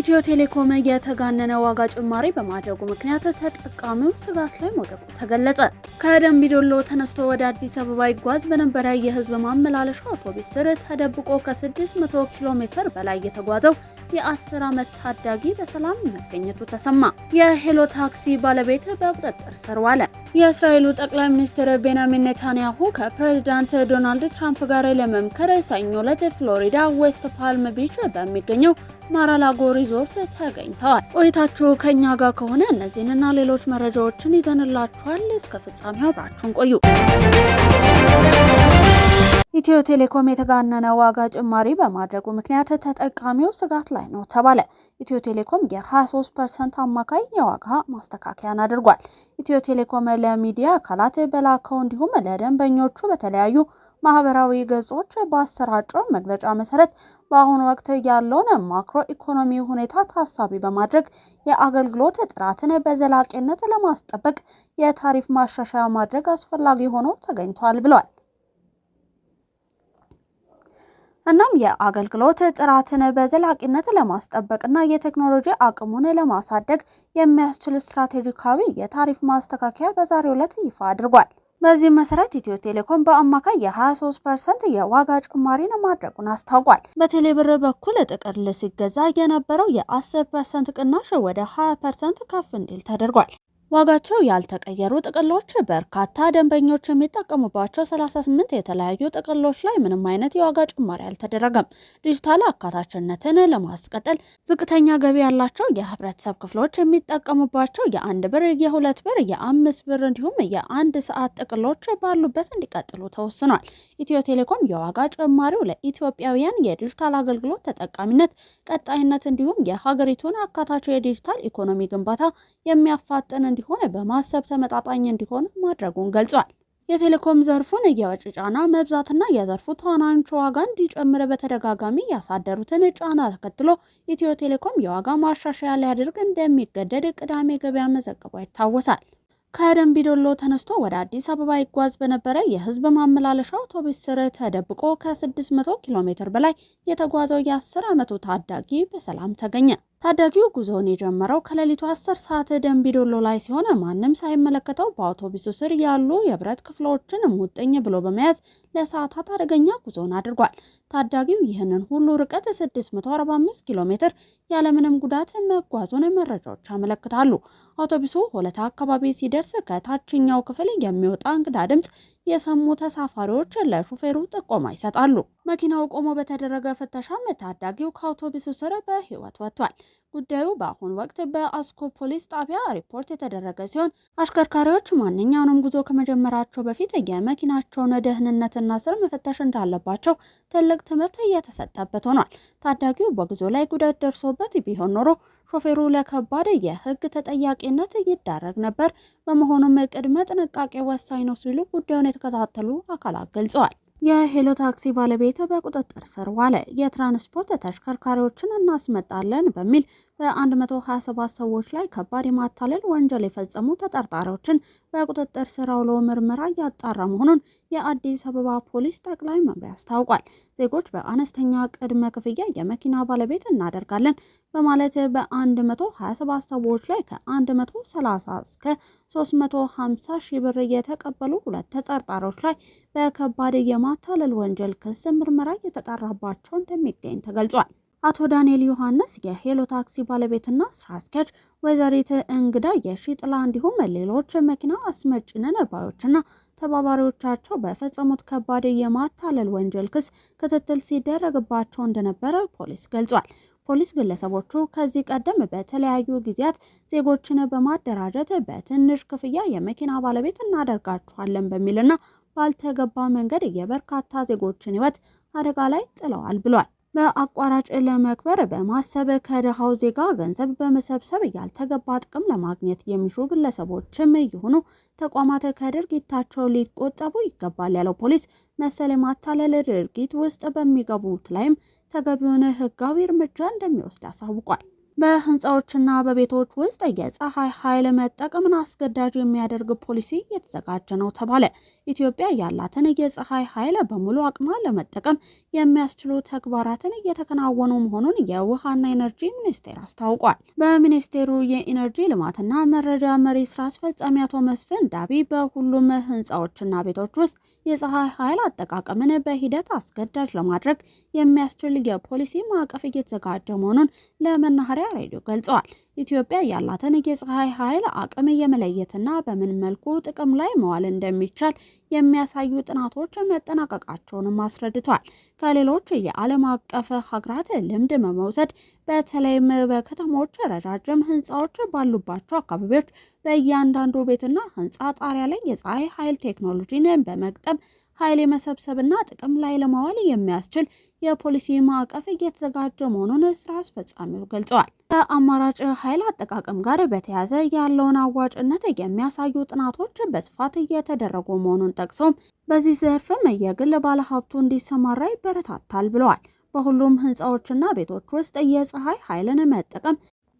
ኢትዮ ቴሌኮም የተጋነነ ዋጋ ጭማሪ በማድረጉ ምክንያት ተጠቃሚው ስጋት ላይ መውደቁ ተገለጸ። ከደምቢ ዶሎ ተነስቶ ወደ አዲስ አበባ ይጓዝ በነበረ የህዝብ ማመላለሻ አውቶቡስ ስር ተደብቆ ከ600 ኪሎ ሜትር በላይ የተጓዘው የ10 ዓመት ታዳጊ በሰላም መገኘቱ ተሰማ። የሄሎ ታክሲ ባለቤት በቁጥጥር ስር ዋለ። የእስራኤሉ ጠቅላይ ሚኒስትር ቤንያሚን ኔታንያሁ ከፕሬዝዳንት ዶናልድ ትራምፕ ጋር ለመምከር ሰኞ ዕለት ፍሎሪዳ ዌስት ፓልም ቢች በሚገኘው ማራላጎ ሪዞርት ተገኝተዋል። ቆይታችሁ ከኛ ጋር ከሆነ እነዚህንና ሌሎች መረጃዎችን ይዘንላችኋል። እስከ ፍጻሜው አብራችሁን ቆዩ። ኢትዮ ቴሌኮም የተጋነነ ዋጋ ጭማሪ በማድረጉ ምክንያት ተጠቃሚው ስጋት ላይ ነው ተባለ። ኢትዮ ቴሌኮም የ23% አማካይ የዋጋ ማስተካከያን አድርጓል። ኢትዮ ቴሌኮም ለሚዲያ አካላት በላከው እንዲሁም ለደንበኞቹ በተለያዩ ማህበራዊ ገጾች ባሰራጨው መግለጫ መሰረት በአሁኑ ወቅት ያለውን ማክሮ ኢኮኖሚ ሁኔታ ታሳቢ በማድረግ የአገልግሎት ጥራትን በዘላቂነት ለማስጠበቅ የታሪፍ ማሻሻያ ማድረግ አስፈላጊ ሆኖ ተገኝቷል ብሏል። እናም የአገልግሎት ጥራትን በዘላቂነት ለማስጠበቅና የቴክኖሎጂ አቅሙን ለማሳደግ የሚያስችል ስትራቴጂካዊ የታሪፍ ማስተካከያ በዛሬው ዕለት ይፋ አድርጓል። በዚህ መሰረት ኢትዮ ቴሌኮም በአማካይ የ23% የዋጋ ጭማሪን ማድረጉን አስታውቋል። በቴሌብር በኩል ጥቅል ሲገዛ የነበረው የ10% ቅናሽ ወደ 20% ከፍ እንዲል ተደርጓል። ዋጋቸው ያልተቀየሩ ጥቅሎች በርካታ ደንበኞች የሚጠቀሙባቸው 38 የተለያዩ ጥቅሎች ላይ ምንም አይነት የዋጋ ጭማሪ አልተደረገም። ዲጂታል አካታችነትን ለማስቀጠል ዝቅተኛ ገቢ ያላቸው የህብረተሰብ ክፍሎች የሚጠቀሙባቸው የ1 ብር፣ የ2 ብር፣ የ5 ብር እንዲሁም የ1 ሰዓት ጥቅሎች ባሉበት እንዲቀጥሉ ተወስኗል። ኢትዮ ቴሌኮም የዋጋ ጭማሪው ለኢትዮጵያውያን የዲጂታል አገልግሎት ተጠቃሚነት ቀጣይነት እንዲሁም የሀገሪቱን አካታች የዲጂታል ኢኮኖሚ ግንባታ የሚያፋጥን እንዲሆን በማሰብ ተመጣጣኝ እንዲሆን ማድረጉን ገልጿል። የቴሌኮም ዘርፉን የወጪ ጫና መብዛትና የዘርፉ ተዋናዮች ዋጋ እንዲጨምር በተደጋጋሚ ያሳደሩትን ጫና ተከትሎ ኢትዮ ቴሌኮም የዋጋ ማሻሻያ ሊያደርግ እንደሚገደድ ቅዳሜ ገበያ መዘገቡ ይታወሳል። ከደምቢ ዶሎ ተነስቶ ወደ አዲስ አበባ ይጓዝ በነበረ የህዝብ ማመላለሻ አውቶቡስ ስር ተደብቆ ከ600 ኪሎ ሜትር በላይ የተጓዘው የ10 ዓመቱ ታዳጊ በሰላም ተገኘ። ታዳጊው ጉዞውን የጀመረው ከሌሊቱ 10 ሰዓት ደምቢ ዶሎ ላይ ሲሆን ማንም ሳይመለከተው በአውቶቡሱ ስር ያሉ የብረት ክፍሎችን ሙጥኝ ብሎ በመያዝ ለሰዓታት አደገኛ ጉዞውን አድርጓል። ታዳጊው ይህንን ሁሉ ርቀት 645 ኪሎ ሜትር ያለምንም ጉዳት መጓዙን መረጃዎች ያመለክታሉ። አውቶቡሱ ሆለታ አካባቢ ሲደርስ ከታችኛው ክፍል የሚወጣ እንግዳ ድምጽ የሰሙ ተሳፋሪዎች ለሹፌሩ ጥቆማ ይሰጣሉ። መኪናው ቆሞ በተደረገ ፍተሻም ታዳጊው ከአውቶቡሱ ስር በህይወት ወጥቷል። ጉዳዩ በአሁኑ ወቅት በአስኮ ፖሊስ ጣቢያ ሪፖርት የተደረገ ሲሆን አሽከርካሪዎች ማንኛውንም ጉዞ ከመጀመራቸው በፊት የመኪናቸውን ደህንነትና ስር መፈተሽ እንዳለባቸው ትልቅ ትምህርት እየተሰጠበት ሆኗል። ታዳጊው በጉዞ ላይ ጉዳት ደርሶበት ቢሆን ኖሮ ሾፌሩ ለከባድ የህግ ተጠያቂነት ይዳረግ ነበር። በመሆኑም ቅድመ ጥንቃቄ ወሳኝ ነው ሲሉ ጉዳዩን የተከታተሉ አካላት ገልጸዋል። የሄሎ ታክሲ ባለቤት በቁጥጥር ስር ዋለ። የትራንስፖርት ተሽከርካሪዎችን እናስመጣለን በሚል በ127 ሰዎች ላይ ከባድ የማታለል ወንጀል የፈጸሙ ተጠርጣሪዎችን በቁጥጥር ስር አውሎ ምርመራ እያጣራ መሆኑን የአዲስ አበባ ፖሊስ ጠቅላይ መምሪያ አስታውቋል። ዜጎች በአነስተኛ ቅድመ ክፍያ የመኪና ባለቤት እናደርጋለን በማለት በ127 ሰዎች ላይ ከ130 እስከ 350 ሺህ ብር የተቀበሉ ሁለት ተጠርጣሪዎች ላይ በከባድ የማታለል ወንጀል ክስ ምርመራ እየተጣራባቸው እንደሚገኝ ተገልጿል። አቶ ዳንኤል ዮሐንስ የሄሎ ታክሲ ባለቤትና ስራ አስኪያጅ፣ ወይዘሪት እንግዳ የሺጥላ እንዲሁም ሌሎች መኪና አስመጪ ነባዮችና ተባባሪዎቻቸው በፈጸሙት ከባድ የማታለል ወንጀል ክስ ክትትል ሲደረግባቸው እንደነበረ ፖሊስ ገልጿል። ፖሊስ ግለሰቦቹ ከዚህ ቀደም በተለያዩ ጊዜያት ዜጎችን በማደራጀት በትንሽ ክፍያ የመኪና ባለቤት እናደርጋችኋለን በሚልና ባልተገባ መንገድ የበርካታ ዜጎችን ሕይወት አደጋ ላይ ጥለዋል ብሏል። በአቋራጭ ለመክበር በማሰብ ከድሃው ዜጋ ገንዘብ በመሰብሰብ ያልተገባ ጥቅም ለማግኘት የሚሹ ግለሰቦችም ይሁኑ ተቋማት ከድርጊታቸው ሊቆጠቡ ይገባል ያለው ፖሊስ መሰል የማታለል ድርጊት ውስጥ በሚገቡት ላይም ተገቢውን ሕጋዊ እርምጃ እንደሚወስድ አሳውቋል። በህንፃዎችና በቤቶች ውስጥ የፀሐይ ኃይል መጠቀምን አስገዳጅ የሚያደርግ ፖሊሲ የተዘጋጀ ነው ተባለ። ኢትዮጵያ ያላትን የፀሐይ ኃይል በሙሉ አቅሟ ለመጠቀም የሚያስችሉ ተግባራትን እየተከናወኑ መሆኑን የውሃና ኢነርጂ ሚኒስቴር አስታውቋል። በሚኒስቴሩ የኢነርጂ ልማትና መረጃ መሪ ስራ አስፈጻሚ አቶ መስፍን ዳቢ በሁሉም ህንፃዎችና ቤቶች ውስጥ የፀሐይ ኃይል አጠቃቀምን በሂደት አስገዳጅ ለማድረግ የሚያስችል የፖሊሲ ማዕቀፍ እየተዘጋጀ መሆኑን ለመናኸሪያ ሬዲዮ ገልጸዋል። ኢትዮጵያ ያላትን የፀሐይ ኃይል አቅም የመለየትና በምን መልኩ ጥቅም ላይ መዋል እንደሚቻል የሚያሳዩ ጥናቶች መጠናቀቃቸውንም አስረድቷል። ከሌሎች የዓለም አቀፍ ሀገራት ልምድ በመውሰድ በተለይም በከተሞች ረጃጅም ህንፃዎች ባሉባቸው አካባቢዎች በእያንዳንዱ ቤትና ህንፃ ጣሪያ ላይ የፀሐይ ኃይል ቴክኖሎጂን በመግጠም ኃይል የመሰብሰብና ጥቅም ላይ ለማዋል የሚያስችል የፖሊሲ ማዕቀፍ እየተዘጋጀ መሆኑን ስራ አስፈጻሚው ገልጸዋል። ከአማራጭ ኃይል አጠቃቀም ጋር በተያያዘ ያለውን አዋጭነት የሚያሳዩ ጥናቶች በስፋት እየተደረጉ መሆኑን ጠቅሰውም በዚህ ዘርፍም የግል ባለሀብቱ እንዲሰማራ ይበረታታል ብለዋል። በሁሉም ህንፃዎችና ቤቶች ውስጥ የፀሐይ ኃይልን መጠቀም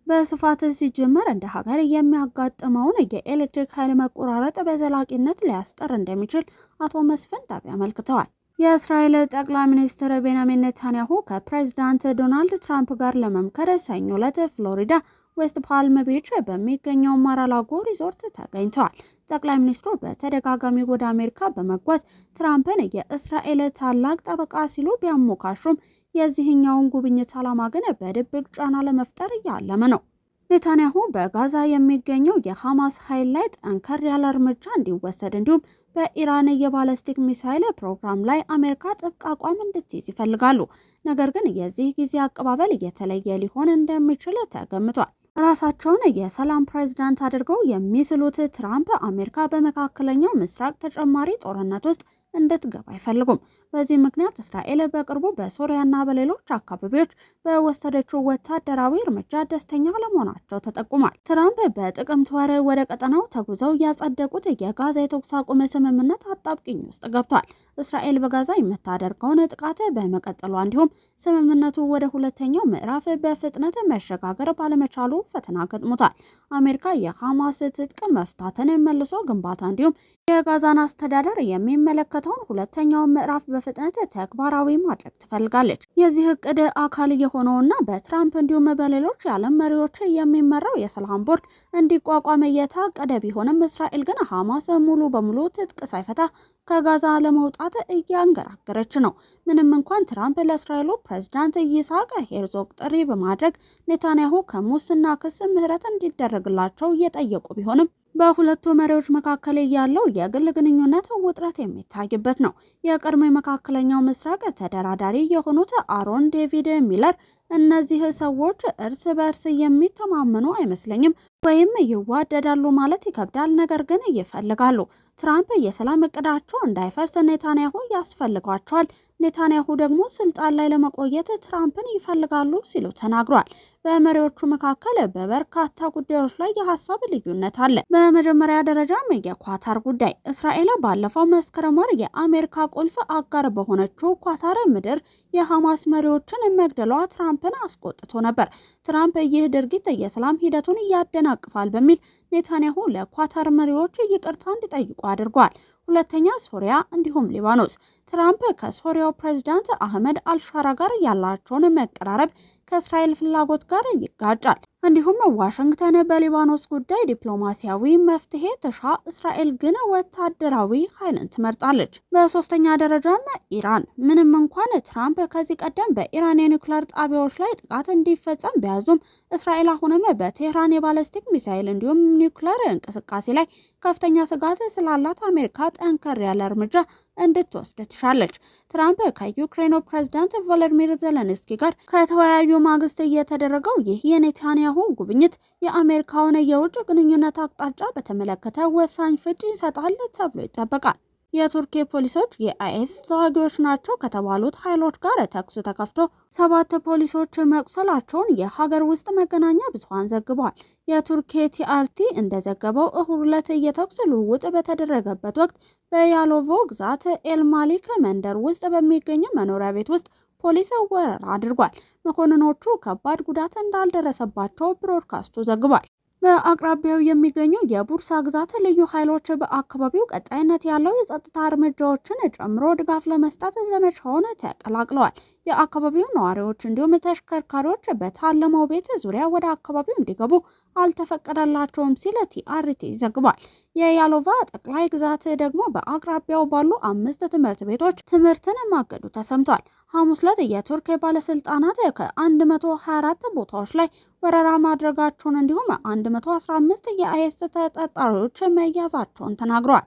በስፋት ሲጀመር እንደ ሀገር የሚያጋጥመውን የኤሌክትሪክ ኃይል መቆራረጥ በዘላቂነት ሊያስቀር እንደሚችል አቶ መስፍን ዳቢ አመልክተዋል። የእስራኤል ጠቅላይ ሚኒስትር ቤንያሚን ኔታንያሁ ከፕሬዝዳንት ዶናልድ ትራምፕ ጋር ለመምከር ሰኞ ዕለት ፍሎሪዳ ዌስት ፓልም ቢች በሚገኘው ማራላጎ ሪዞርት ተገኝተዋል። ጠቅላይ ሚኒስትሩ በተደጋጋሚ ወደ አሜሪካ በመጓዝ ትራምፕን የእስራኤል ታላቅ ጠበቃ ሲሉ ቢያሞካሹም የዚህኛውን ጉብኝት ዓላማ ግን በድብቅ ጫና ለመፍጠር እያለመ ነው። ኔታንያሁ በጋዛ የሚገኘው የሐማስ ኃይል ላይ ጠንከር ያለ እርምጃ እንዲወሰድ እንዲሁም በኢራን የባለስቲክ ሚሳይል ፕሮግራም ላይ አሜሪካ ጥብቅ አቋም እንድትይዝ ይፈልጋሉ። ነገር ግን የዚህ ጊዜ አቀባበል የተለየ ሊሆን እንደሚችል ተገምቷል። ራሳቸውን የሰላም ፕሬዝዳንት አድርገው የሚስሉት ትራምፕ አሜሪካ በመካከለኛው ምስራቅ ተጨማሪ ጦርነት ውስጥ እንድትገባ አይፈልጉም። በዚህ ምክንያት እስራኤል በቅርቡ በሶሪያና በሌሎች አካባቢዎች በወሰደችው ወታደራዊ እርምጃ ደስተኛ ለመሆናቸው ተጠቁሟል። ትራምፕ በጥቅምት ወር ወደ ቀጠናው ተጉዘው ያጸደቁት የጋዛ የተኩስ አቁም ስምምነት አጣብቂኝ ውስጥ ገብቷል። እስራኤል በጋዛ የምታደርገውን ጥቃት በመቀጠሏ እንዲሁም ስምምነቱ ወደ ሁለተኛው ምዕራፍ በፍጥነት መሸጋገር ባለመቻሉ ፈተና ገጥሞታል። አሜሪካ የሐማስ ትጥቅ መፍታትን መልሶ ግንባታ እንዲሁም የጋዛን አስተዳደር የሚመለከተውን ሁለተኛውን ምዕራፍ በፍጥነት ተግባራዊ ማድረግ ትፈልጋለች። የዚህ እቅድ አካል የሆነውና በትራምፕ እንዲሁም በሌሎች የዓለም መሪዎች የሚመራው የሰላም ቦርድ እንዲቋቋም የታቀደ ቢሆንም እስራኤል ግን ሐማስ ሙሉ በሙሉ ትጥቅ ሳይፈታ ከጋዛ ለመውጣት እያንገራገረች ነው። ምንም እንኳን ትራምፕ ለእስራኤሉ ፕሬዝዳንት ይስሐቅ ሄርዞግ ጥሪ በማድረግ ኔታንያሁ ከሙስና ክስ ምህረት እንዲደረግላቸው እየጠየቁ ቢሆንም በሁለቱ መሪዎች መካከል ያለው የግል ግንኙነት ውጥረት የሚታይበት ነው። የቀድሞ የመካከለኛው ምስራቅ ተደራዳሪ የሆኑት አሮን ዴቪድ ሚለር እነዚህ ሰዎች እርስ በርስ የሚተማመኑ አይመስለኝም ወይም ይዋደዳሉ ማለት ይከብዳል፣ ነገር ግን ይፈልጋሉ። ትራምፕ የሰላም እቅዳቸው እንዳይፈርስ ኔታንያሁ ያስፈልጓቸዋል። ኔታንያሁ ደግሞ ስልጣን ላይ ለመቆየት ትራምፕን ይፈልጋሉ ሲሉ ተናግሯል። በመሪዎቹ መካከል በበርካታ ጉዳዮች ላይ የሀሳብ ልዩነት አለ። በመጀመሪያ ደረጃም የኳታር ጉዳይ። እስራኤል ባለፈው መስከረም ወር የአሜሪካ ቁልፍ አጋር በሆነችው ኳታር ምድር የሐማስ መሪዎችን መግደሏ ትራምፕን አስቆጥቶ ነበር። ትራምፕ ይህ ድርጊት የሰላም ሂደቱን ያደናቅፋል በሚል ኔታንያሁ ለኳታር መሪዎች ይቅርታ እንዲጠይቁ አድርጓል። ሁለተኛ ሶሪያ እንዲሁም ሊባኖስ። ትራምፕ ከሶሪያው ፕሬዝዳንት አህመድ አልሻራ ጋር ያላቸውን መቀራረብ ከእስራኤል ፍላጎት ጋር ይጋጫል። እንዲሁም ዋሽንግተን በሊባኖስ ጉዳይ ዲፕሎማሲያዊ መፍትሄ ትሻ፣ እስራኤል ግን ወታደራዊ ኃይልን ትመርጣለች። በሶስተኛ ደረጃም ኢራን። ምንም እንኳን ትራምፕ ከዚህ ቀደም በኢራን የኒውክሌር ጣቢያዎች ላይ ጥቃት እንዲፈጸም ቢያዙም እስራኤል አሁንም በቴህራን የባለስቲክ ሚሳይል እንዲሁም ኒውክሌር እንቅስቃሴ ላይ ከፍተኛ ስጋት ስላላት አሜሪካ ጠንከር ያለ እርምጃ እንድትወስድ ትሻለች። ትራምፕ ከዩክሬኑ ፕሬዝዳንት ቮሎዲሚር ዜሌንስኪ ጋር ከተወያዩ ማግስት እየተደረገው ይህ የኔታንያሁ ጉብኝት የአሜሪካውን የውጭ ግንኙነት አቅጣጫ በተመለከተ ወሳኝ ፍንጭ ይሰጣል ተብሎ ይጠበቃል። የቱርክ ፖሊሶች የአይኤስ ተዋጊዎች ናቸው ከተባሉት ኃይሎች ጋር ተኩስ ተከፍቶ 7 ፖሊሶች መቁሰላቸውን የሀገር ውስጥ መገናኛ ብዙሃን ዘግበዋል። የቱርክ ቲአርቲ እንደዘገበው እሁድ ዕለት የተኩስ ልውውጥ በተደረገበት ወቅት በያሎቮ ግዛት ኤልማሊክ መንደር ውስጥ በሚገኝ መኖሪያ ቤት ውስጥ ፖሊስ ወረራ አድርጓል። መኮንኖቹ ከባድ ጉዳት እንዳልደረሰባቸው ብሮድካስቱ ዘግቧል። በአቅራቢያው የሚገኙ የቡርሳ ግዛት ልዩ ኃይሎች በአካባቢው ቀጣይነት ያለው የጸጥታ እርምጃዎችን ጨምሮ ድጋፍ ለመስጠት ዘመቻውን ተቀላቅለዋል። የአካባቢው ነዋሪዎች እንዲሁም ተሽከርካሪዎች በታለመው ቤት ዙሪያ ወደ አካባቢው እንዲገቡ አልተፈቀደላቸውም ሲል ቲአርቲ ዘግቧል። የያሎቫ ጠቅላይ ግዛት ደግሞ በአቅራቢያው ባሉ 5 ትምህርት ቤቶች ትምህርትን ማገዱ ተሰምቷል። ሐሙስ ዕለት የቱርክ ባለስልጣናት ከ124 ቦታዎች ላይ ወረራ ማድረጋቸውን እንዲሁም 115 የአይኤስ ተጠርጣሪዎች መያዛቸውን ተናግረዋል።